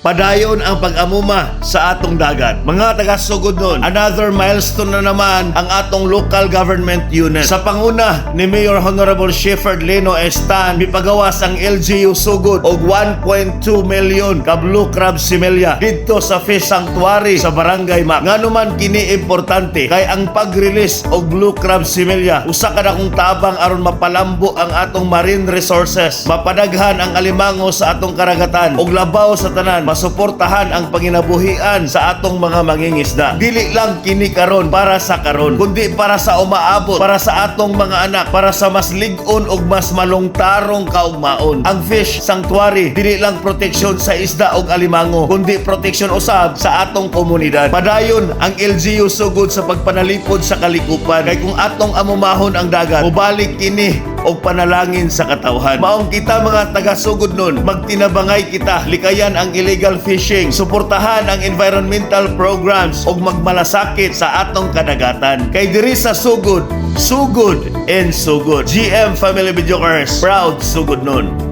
Padayon ang pag-amuma sa atong dagat. Mga taga-sugod nun, another milestone na naman ang atong local government unit. Sa panguna ni Mayor Honorable Shepherd Leno Estan, mipagawas ang LGU Sugod og 1.2 million ka blue crab similya didto sa fish sanctuary sa Barangay Mac. Nga naman kini importante kay ang pag-release og blue crab similya usa ka dakong tabang aron mapalambo ang atong marine resources, mapadaghan ang alimango sa atong karagatan ug labaw sa tanan, masuportahan ang panginabuhian sa atong mga mangingisda. Dili lang kini karon para sa karon, kundi para sa umaabot, para sa atong mga anak, para sa mas lig-on ug mas malungtarong kaugmaon. Ang fish sanctuary dili lang proteksyon sa isda ug alimango, kundi proteksyon usab sa atong komunidad. Padayon ang LGU Sugod sa pagpanalipod sa kalikupan, kay kung atong amumahon ang dagat, mubalik kini og panalangin sa katawhan. Maong kita mga taga-sugod nun, magtinabangay kita, likayan ang illegal fishing, suportahan ang environmental programs ug magmalasakit sa atong kadagatan. Kay diri sa Sugod, sugod and sugod. GM Family Videokers, proud sugod nun.